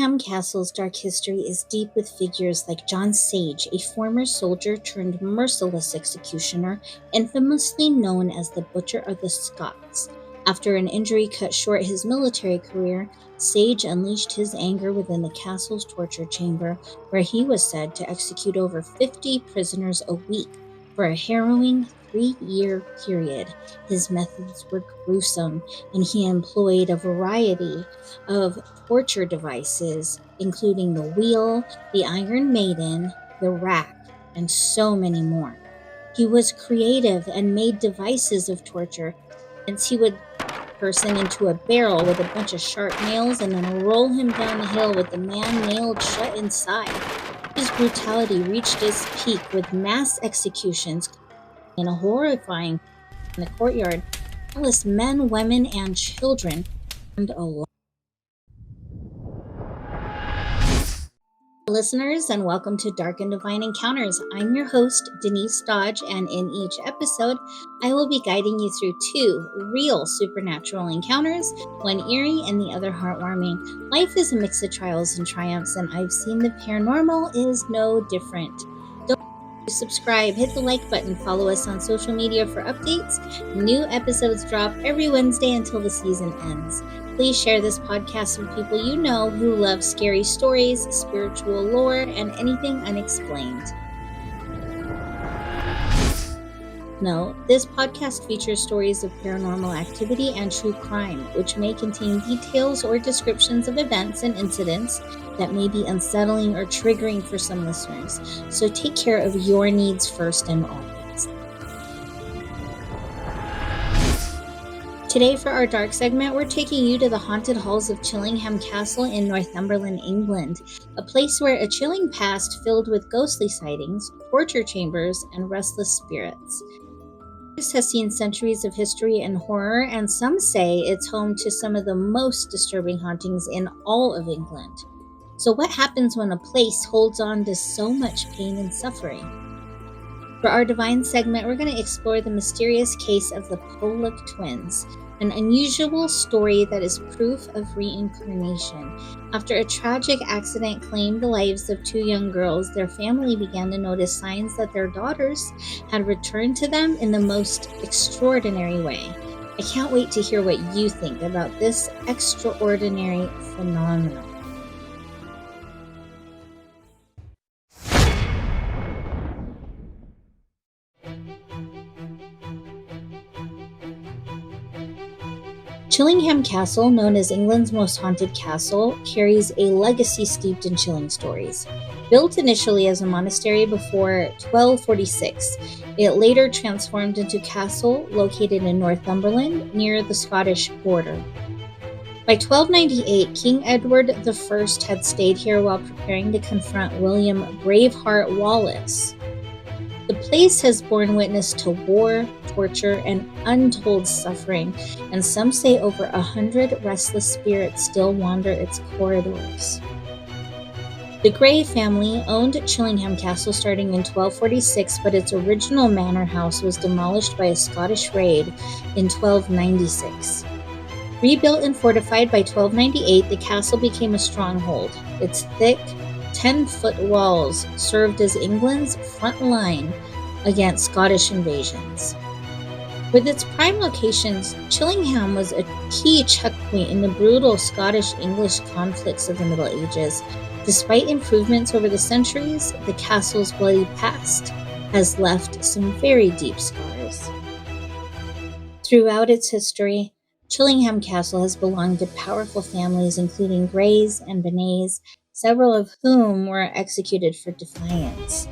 Chillingham Castle's dark history is deep with figures like John Sage, a former soldier turned merciless executioner, infamously known as the Butcher of the Scots. After an injury cut short his military career, Sage unleashed his anger within the castle's torture chamber, where he was said to execute over 50 prisoners a week for a harrowing 3-year period. His methods were gruesome, and he employed a variety of torture devices, including the wheel, the Iron Maiden, the rack, and so many more. He was creative and made devices of torture, since he would person into a barrel with a bunch of sharp nails and then roll him down the hill with the man nailed shut inside. His brutality reached its peak with mass executions in a horrifying in the courtyard. Countless men, women, and children burned alive. Listeners, and welcome to Dark and Divine Encounters. I'm your host, Denise Dodge, and in each episode, I will be guiding you through 2 real supernatural encounters, one eerie and the other heartwarming. Life is a mix of trials and triumphs, and I've seen the paranormal is no different. Don't forget to subscribe, hit the like button, follow us on social media for updates. New episodes drop every Wednesday until the season ends. Please share this podcast with people you know who love scary stories, spiritual lore, and anything unexplained. Note, this podcast features stories of paranormal activity and true crime, which may contain details or descriptions of events and incidents that may be unsettling or triggering for some listeners. So take care of your needs first and always. Today for our dark segment, we're taking you to the haunted halls of Chillingham Castle in Northumberland, England, a place where a chilling past filled with ghostly sightings, torture chambers, and restless spirits. This has seen centuries of history and horror, and some say it's home to some of the most disturbing hauntings in all of England. So what happens when a place holds on to so much pain and suffering? For our divine segment, we're going to explore the mysterious case of the Pollock twins, an unusual story that is proof of reincarnation. After a tragic accident claimed the lives of 2 young girls, their family began to notice signs that their daughters had returned to them in the most extraordinary way. I can't wait to hear what you think about this extraordinary phenomenon. Chillingham Castle, known as England's most haunted castle, carries a legacy steeped in chilling stories. Built initially as a monastery before 1246, it later transformed into a castle located in Northumberland near the Scottish border. By 1298, King Edward I had stayed here while preparing to confront William Braveheart Wallace. The place has borne witness to war, torture, and untold suffering, and some say over 100 restless spirits still wander its corridors. The Grey family owned Chillingham Castle starting in 1246, but its original manor house was demolished by a Scottish raid in 1296. Rebuilt and fortified by 1298, the castle became a stronghold. Its thick, 10-foot walls served as England's front line against Scottish invasions. With its prime locations, Chillingham was a key checkpoint in the brutal Scottish-English conflicts of the Middle Ages. Despite improvements over the centuries, the castle's bloody past has left some very deep scars. Throughout its history, Chillingham Castle has belonged to powerful families including Greys and Benets, several of whom were executed for defiance.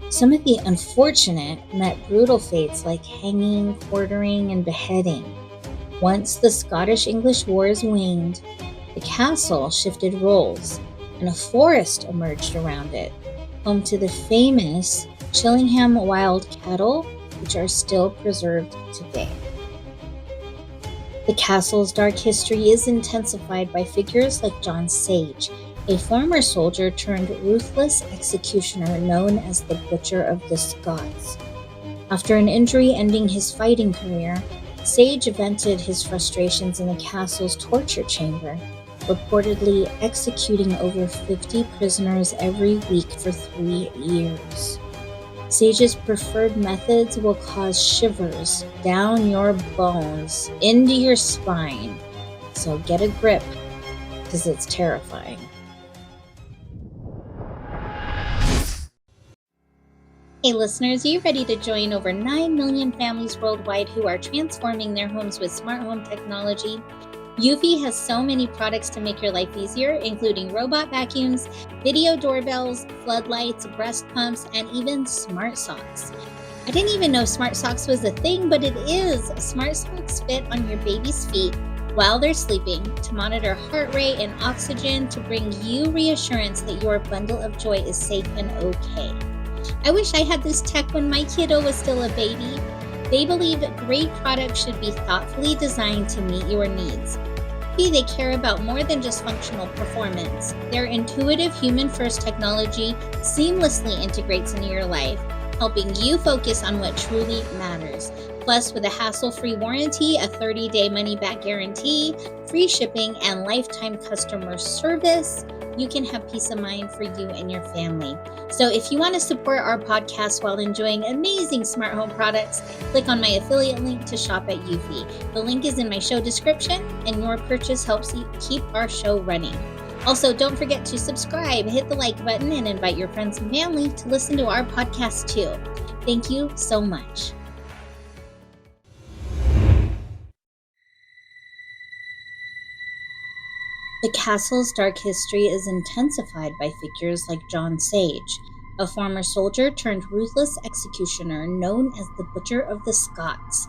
Some of the unfortunate met brutal fates like hanging, quartering, and beheading. Once the Scottish-English Wars waned, the castle shifted roles, and a forest emerged around it, home to the famous Chillingham wild cattle, which are still preserved today. The castle's dark history is intensified by figures like John Sage, a former soldier turned ruthless executioner known as the Butcher of the Scots. After an injury ending his fighting career, Sage vented his frustrations in the castle's torture chamber. reportedly executing over 50 prisoners every week for 3 years. Sage's preferred methods will cause shivers down your bones, into your spine. So get a grip, because it's terrifying. Hey listeners, are you ready to join over 9 million families worldwide who are transforming their homes with smart home technology? Eufy has so many products to make your life easier, including robot vacuums, video doorbells, floodlights, breast pumps, and even smart socks. I didn't even know smart socks was a thing, but it is. Smart socks fit on your baby's feet while they're sleeping to monitor heart rate and oxygen to bring you reassurance that your bundle of joy is safe and okay. I wish I had this tech when my kiddo was still a baby. They believe great products should be thoughtfully designed to meet your needs. They care about more than just functional performance. Their intuitive human-first technology seamlessly integrates into your life, helping you focus on what truly matters. Plus, with a hassle-free warranty, a 30-day money-back guarantee, free shipping, and lifetime customer service, you can have peace of mind for you and your family. So if you want to support our podcast while enjoying amazing smart home products, click on my affiliate link to shop at Eufy. The link is in my show description, and your purchase helps keep our show running. Also, don't forget to subscribe, hit the like button, and invite your friends and family to listen to our podcast too. Thank you so much. The castle's dark history is intensified by figures like John Sage, a former soldier turned ruthless executioner known as the Butcher of the Scots.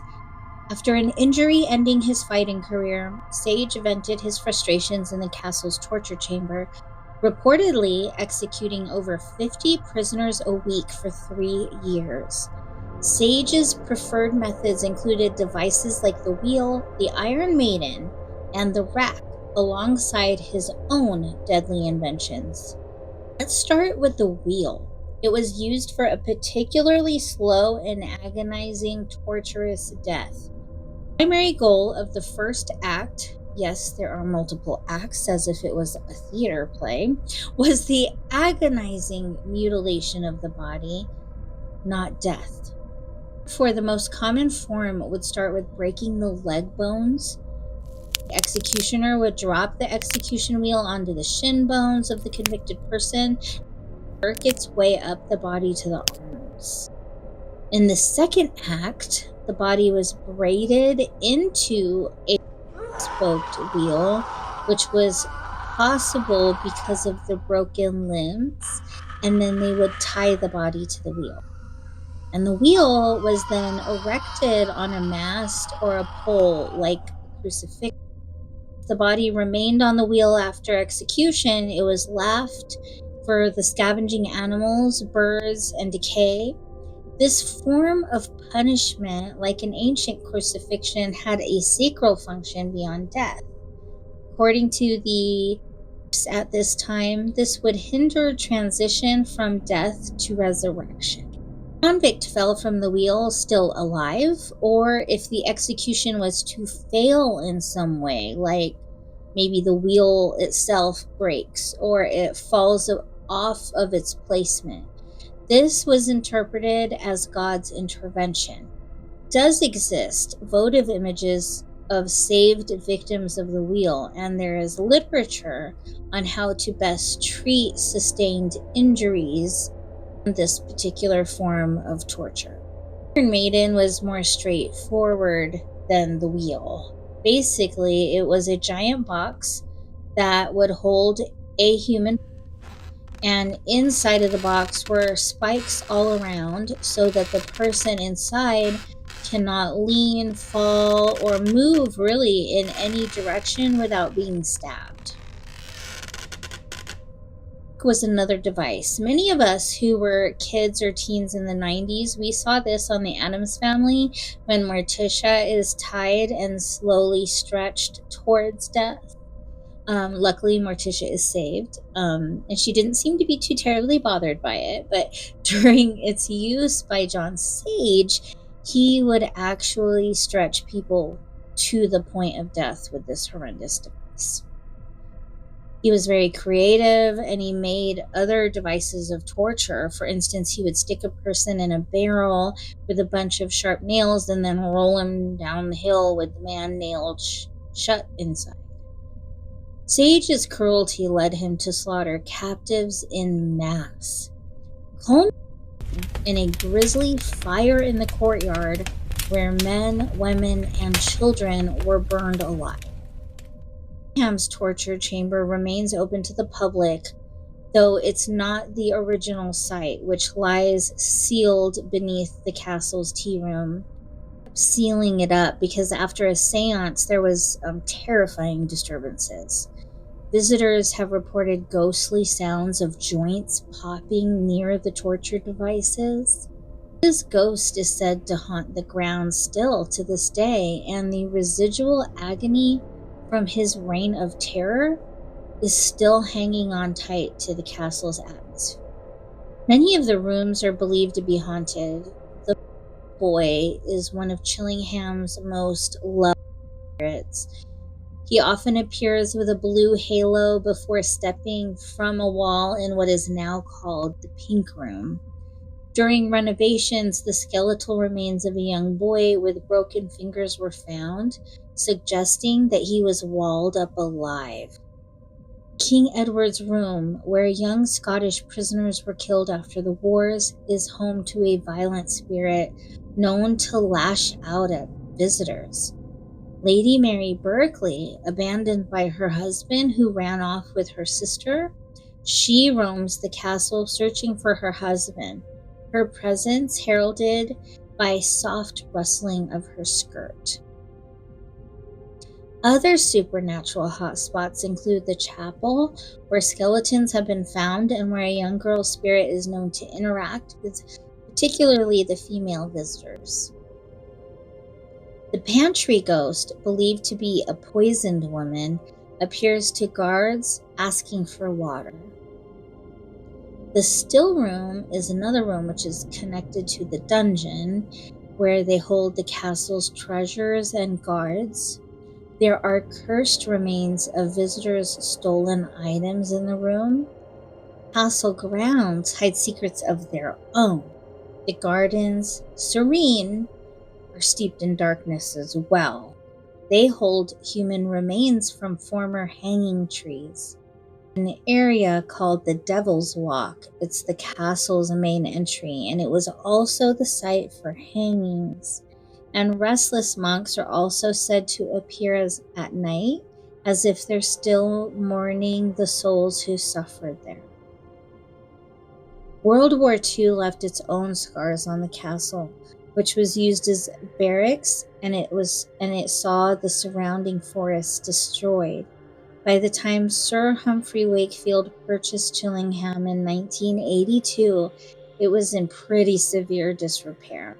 After an injury ending his fighting career, Sage vented his frustrations in the castle's torture chamber, reportedly executing over 50 prisoners a week for 3 years. Sage's preferred methods included devices like the wheel, the Iron Maiden, and the rack, alongside his own deadly inventions. Let's start with the wheel. It was used for a particularly slow and agonizing, torturous death. The primary goal of the first act, yes, there are multiple acts as if it was a theater play, was the agonizing mutilation of the body, not death. For the most common form would start with breaking the leg bones. The executioner would drop the execution wheel onto the shin bones of the convicted person and work its way up the body to the arms. In the second act, the body was braided into a spoked wheel, which was possible because of the broken limbs, and then they would tie the body to the wheel. And the wheel was then erected on a mast or a pole like a crucifixion. The body remained on the wheel after execution. It was left for the scavenging animals, birds, and decay. This form of punishment, like an ancient crucifixion, had a sacral function beyond death. According to the at this time, this would hinder transition from death to resurrection. Convict fell from the wheel still alive, or if the execution was to fail in some way, like maybe the wheel itself breaks or it falls off of its placement. This was interpreted as God's intervention. It does exist votive images of saved victims of the wheel, and there is literature on how to best treat sustained injuries this particular form of torture. Iron Maiden was more straightforward than the wheel. Basically, it was a giant box that would hold a human, and inside of the box were spikes all around so that the person inside cannot lean, fall, or move really in any direction without being stabbed. Was another device. Many of us who were kids or teens in the 90s, we saw this on the Addams Family when Morticia is tied and slowly stretched towards death. Luckily, Morticia is saved, and she didn't seem to be too terribly bothered by it, but during its use by John Sage, he would actually stretch people to the point of death with this horrendous device. He was very creative and he made other devices of torture. For instance, he would stick a person in a barrel with a bunch of sharp nails and then roll him down the hill with the man nailed shut inside. Sage's cruelty led him to slaughter captives in mass, culminating in a grisly fire in the courtyard where men, women, and children were burned alive. Chillingham's torture chamber remains open to the public, though it's not the original site, which lies sealed beneath the castle's tea room. Sealing it up because after a seance there was terrifying disturbances. Visitors have reported ghostly sounds of joints popping near the torture devices. His ghost is said to haunt the ground still to this day, and the residual agony from his reign of terror is still hanging on tight to the castle's atmosphere. Many of the rooms are believed to be haunted. The boy is one of Chillingham's most loved spirits. He often appears with a blue halo before stepping from a wall in what is now called the Pink Room. During renovations, the skeletal remains of a young boy with broken fingers were found, suggesting that he was walled up alive. King Edward's Room, where young Scottish prisoners were killed after the wars, is home to a violent spirit known to lash out at visitors. Lady Mary Berkeley, abandoned by her husband who ran off with her sister, she roams the castle searching for her husband, her presence heralded by soft rustling of her skirt. Other supernatural hotspots include the chapel, where skeletons have been found and where a young girl's spirit is known to interact with particularly the female visitors. The pantry ghost, believed to be a poisoned woman, appears to guards asking for water. The still room is another room which is connected to the dungeon, where they hold the castle's treasures and guards. There are cursed remains of visitors' stolen items in the room. Castle grounds hide secrets of their own. The gardens, serene, are steeped in darkness as well. They hold human remains from former hanging trees. An area called the Devil's Walk, it's the castle's main entry, and it was also the site for hangings. And restless monks are also said to appear at night, as if they're still mourning the souls who suffered there. World War II left its own scars on the castle, which was used as barracks, and it saw the surrounding forests destroyed. By the time Sir Humphrey Wakefield purchased Chillingham in 1982, it was in pretty severe disrepair.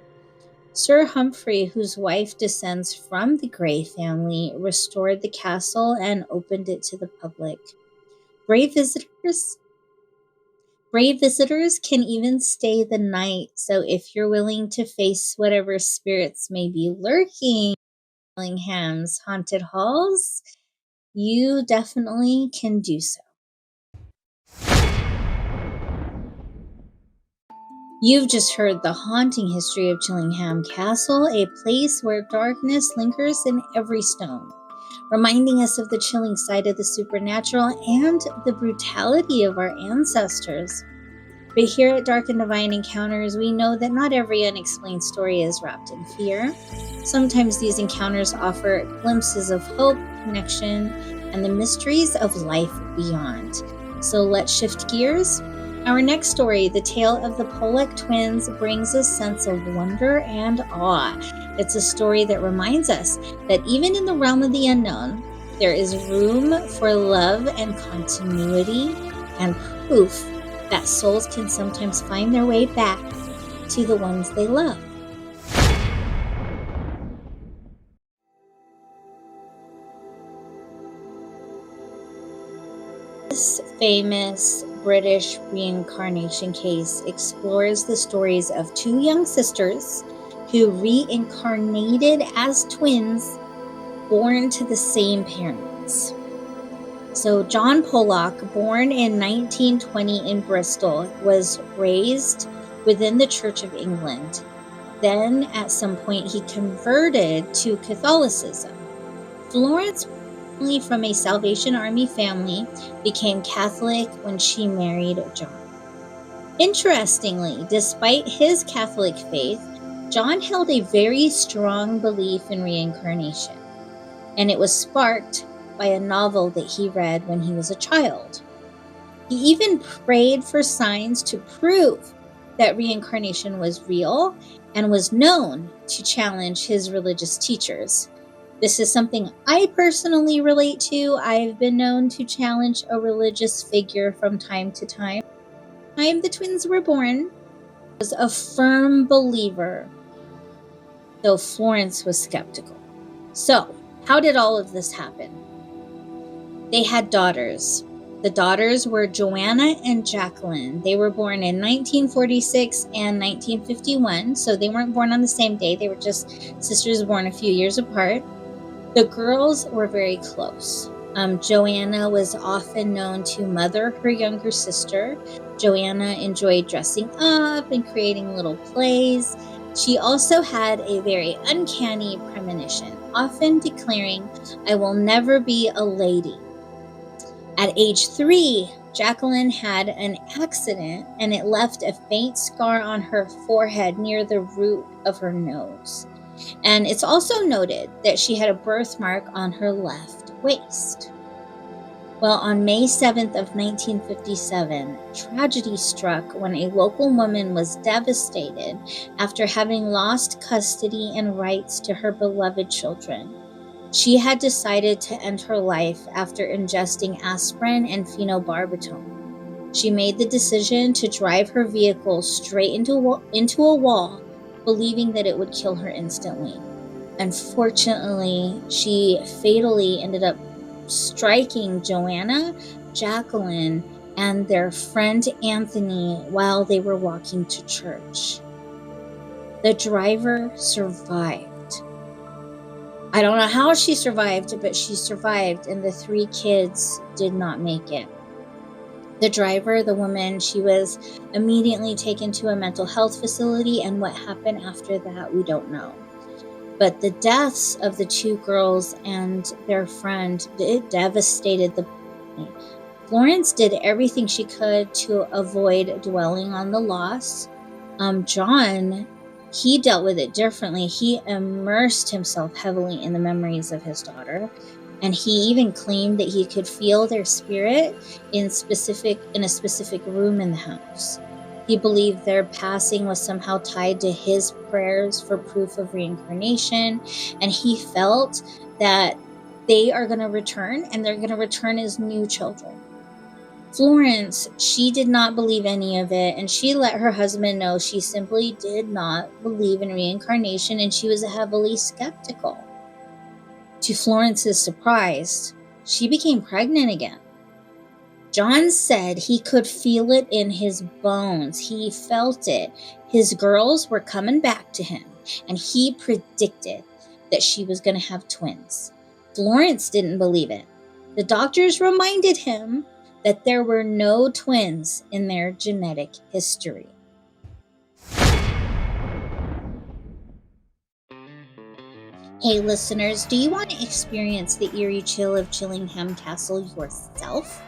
Sir Humphrey, whose wife descends from the Grey family, restored the castle and opened it to the public. Brave visitors can even stay the night, so if you're willing to face whatever spirits may be lurking in Chillingham's haunted halls, you definitely can do so. You've just heard the haunting history of Chillingham Castle, a place where darkness lingers in every stone, reminding us of the chilling side of the supernatural and the brutality of our ancestors. But here at Dark and Divine Encounters, we know that not every unexplained story is wrapped in fear. Sometimes these encounters offer glimpses of hope, connection, and the mysteries of life beyond. So let's shift gears. Our next story, The Tale of the Pollock Twins, brings a sense of wonder and awe. It's a story that reminds us that even in the realm of the unknown, there is room for love and continuity, and proof that souls can sometimes find their way back to the ones they love. This famous British reincarnation case explores the stories of two young sisters who reincarnated as twins born to the same parents. So John Pollock, born in 1920 in Bristol, was raised within the Church of England. Then, at some point, he converted to Catholicism. Florence, from a Salvation Army family, became Catholic when she married John. Interestingly, despite his Catholic faith, John held a very strong belief in reincarnation, and it was sparked by a novel that he read when he was a child. He even prayed for signs to prove that reincarnation was real and was known to challenge his religious teachers. This is something I personally relate to. I've been known to challenge a religious figure from time to time. The time the twins were born, I was a firm believer, though Florence was skeptical. So, how did all of this happen? They had daughters. The daughters were Joanna and Jacqueline. They were born in 1946 and 1951, so they weren't born on the same day. They were just sisters born a few years apart. The girls were very close. Joanna was often known to mother her younger sister. Joanna enjoyed dressing up and creating little plays. She also had a very uncanny premonition, often declaring, "I will never be a lady." At age 3, Jacqueline had an accident and it left a faint scar on her forehead near the root of her nose. And it's also noted that she had a birthmark on her left waist. Well, on May 7th of 1957, tragedy struck when a local woman was devastated after having lost custody and rights to her beloved children. She had decided to end her life after ingesting aspirin and phenobarbital. She made the decision to drive her vehicle straight into a wall, believing that it would kill her instantly. Unfortunately, she fatally ended up striking Joanna, Jacqueline, and their friend Anthony while they were walking to church. The driver survived. I don't know how she survived, but she survived, and the 3 kids did not make it. The driver, the woman, she was immediately taken to a mental health facility, and what happened after that, we don't know. But the deaths of the 2 girls and their friend, it devastated the family. Florence did everything she could to avoid dwelling on the loss. John, he dealt with it differently. He immersed himself heavily in the memories of his daughter, and he even claimed that he could feel their spirit in a specific room in the house. He believed their passing was somehow tied to his prayers for proof of reincarnation, and he felt that they are going to return, and they're going to return as new children. Florence, she did not believe any of it, and she let her husband know she simply did not believe in reincarnation, and she was heavily skeptical. To Florence's surprise, she became pregnant again. John said he could feel it in his bones. He felt it. His girls were coming back to him, and he predicted that she was going to have twins. Florence didn't believe it. The doctors reminded him that there were no twins in their genetic history. Hey listeners, do you want to experience the eerie chill of Chillingham Castle yourself?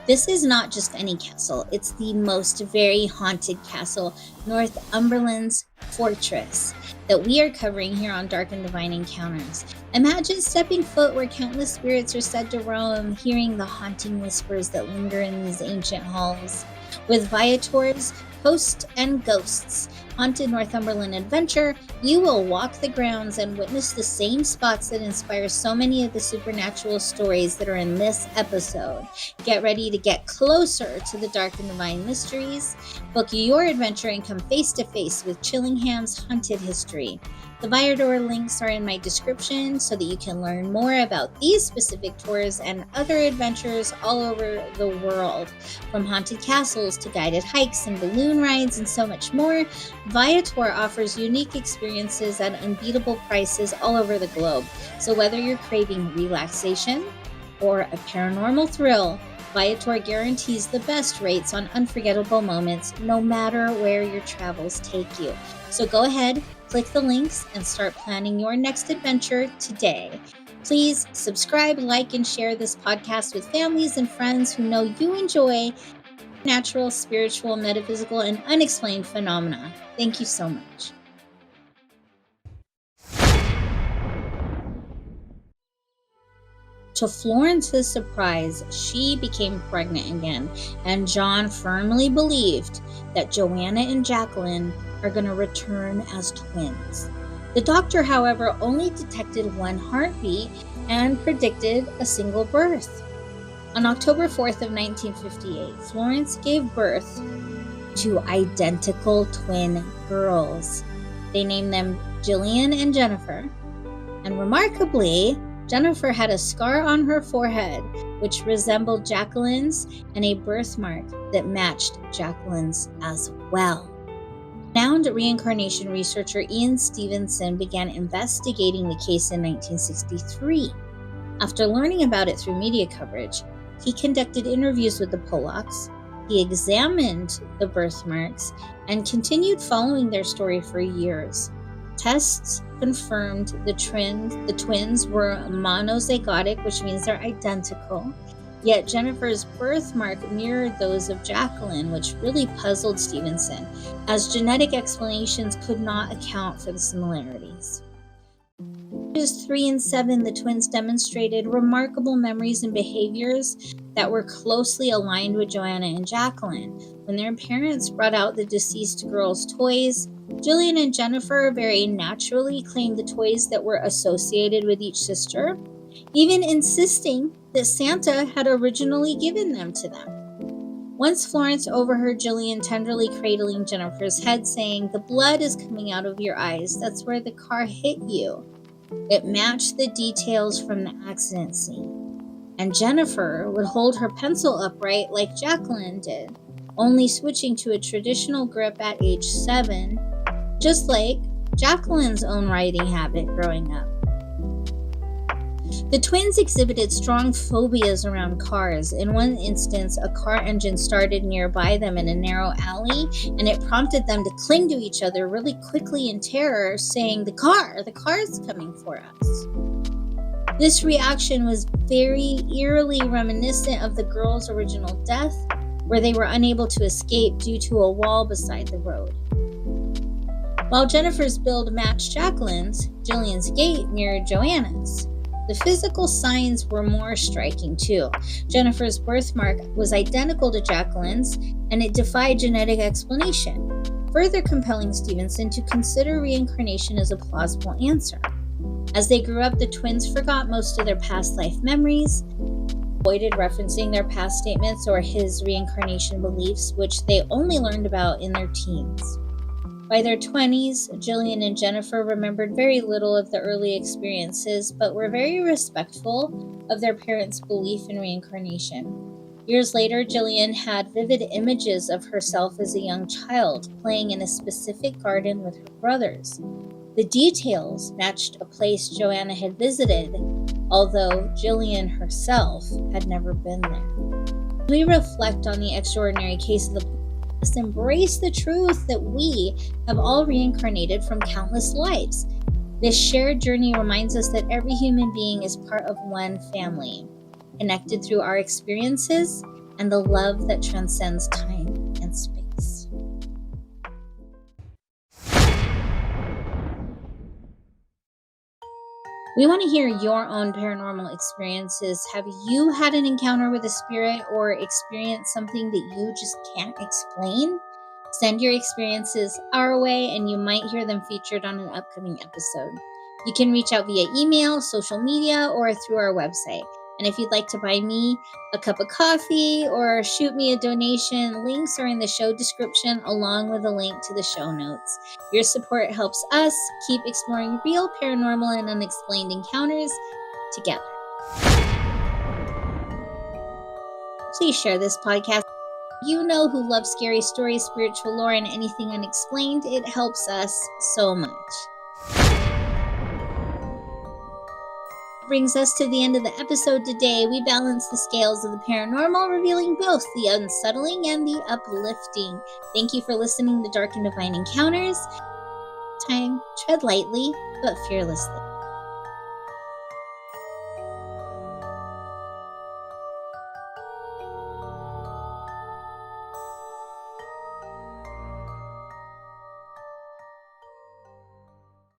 This is not just any castle, it's the most very haunted castle, Northumberland's fortress, that we are covering here on Dark and Divine Encounters. Imagine stepping foot where countless spirits are said to roam, hearing the haunting whispers that linger in these ancient halls. With Viators, Hosts, and Ghosts, Haunted Northumberland Adventure, you will walk the grounds and witness the same spots that inspire so many of the supernatural stories that are in this episode. Get ready to get closer to the dark and divine mysteries. Book your adventure and come face to face with Chillingham's haunted history. The Viator links are in my description so that you can learn more about these specific tours and other adventures all over the world. From haunted castles to guided hikes and balloon rides and so much more, Viator offers unique experiences at unbeatable prices all over the globe. So whether you're craving relaxation, or a paranormal thrill, Viator guarantees the best rates on unforgettable moments no matter where your travels take you. So go ahead, click the links, and start planning your next adventure today. Please subscribe, like, and share this podcast with families and friends who know you enjoy natural, spiritual, metaphysical, and unexplained phenomena. Thank you so much. To Florence's surprise, she became pregnant again, and John firmly believed that Joanna and Jacqueline are going to return as twins. The doctor, however, only detected one heartbeat and predicted a single birth. On October 4th of 1958, Florence gave birth to identical twin girls. They named them Jillian and Jennifer, and remarkably, Jennifer had a scar on her forehead which resembled Jacqueline's and a birthmark that matched Jacqueline's as well. Renowned reincarnation researcher Ian Stevenson began investigating the case in 1963. After learning about it through media coverage, he conducted interviews with the Pollocks, he examined the birthmarks, and continued following their story for years. Tests confirmed the twins were monozygotic, which means they're identical. Yet Jennifer's birthmark mirrored those of Jacqueline, which really puzzled Stevenson, as genetic explanations could not account for the similarities. Ages 3 and 7, the twins demonstrated remarkable memories and behaviors that were closely aligned with Joanna and Jacqueline. When their parents brought out the deceased girls' toys, Jillian and Jennifer very naturally claimed the toys that were associated with each sister, even insisting that Santa had originally given them to them. Once Florence overheard Jillian tenderly cradling Jennifer's head, saying, "The blood is coming out of your eyes. That's where the car hit you." It matched the details from the accident scene. And Jennifer would hold her pencil upright like Jacqueline did, only switching to a traditional grip at age 7, just like Jacqueline's own writing habit growing up. The twins exhibited strong phobias around cars. In one instance, a car engine started nearby them in a narrow alley, and it prompted them to cling to each other really quickly in terror, saying, the car's coming for us." This reaction was very eerily reminiscent of the girls' original death, where they were unable to escape due to a wall beside the road. While Jennifer's build matched Jacqueline's, Jillian's gait mirrored Joanna's. The physical signs were more striking too. Jennifer's birthmark was identical to Jacqueline's, and it defied genetic explanation, further compelling Stevenson to consider reincarnation as a plausible answer. As they grew up, the twins forgot most of their past life memories, avoided referencing their past statements or his reincarnation beliefs, which they only learned about in their teens. By their 20s, Jillian and Jennifer remembered very little of the early experiences, but were very respectful of their parents' belief in reincarnation. Years later, Jillian had vivid images of herself as a young child, playing in a specific garden with her brothers. The details matched a place Joanna had visited, although Jillian herself had never been there. As we reflect on the extraordinary case of the Let's embrace the truth that we have all reincarnated from countless lives. This shared journey reminds us that every human being is part of one family, connected through our experiences and the love that transcends time and space. We want to hear your own paranormal experiences. Have you had an encounter with a spirit or experienced something that you just can't explain? Send your experiences our way and you might hear them featured on an upcoming episode. You can reach out via email, social media, or through our website. And if you'd like to buy me a cup of coffee or shoot me a donation, links are in the show description along with a link to the show notes. Your support helps us keep exploring real paranormal and unexplained encounters together. Please share this podcast. You know who loves scary stories, spiritual lore, and anything unexplained. It helps us so much. Brings us to the end of the episode today. We balance the scales of the paranormal, revealing both the unsettling and the uplifting. Thank you for listening to Dark and Divine Encounters. Time, tread lightly but fearlessly.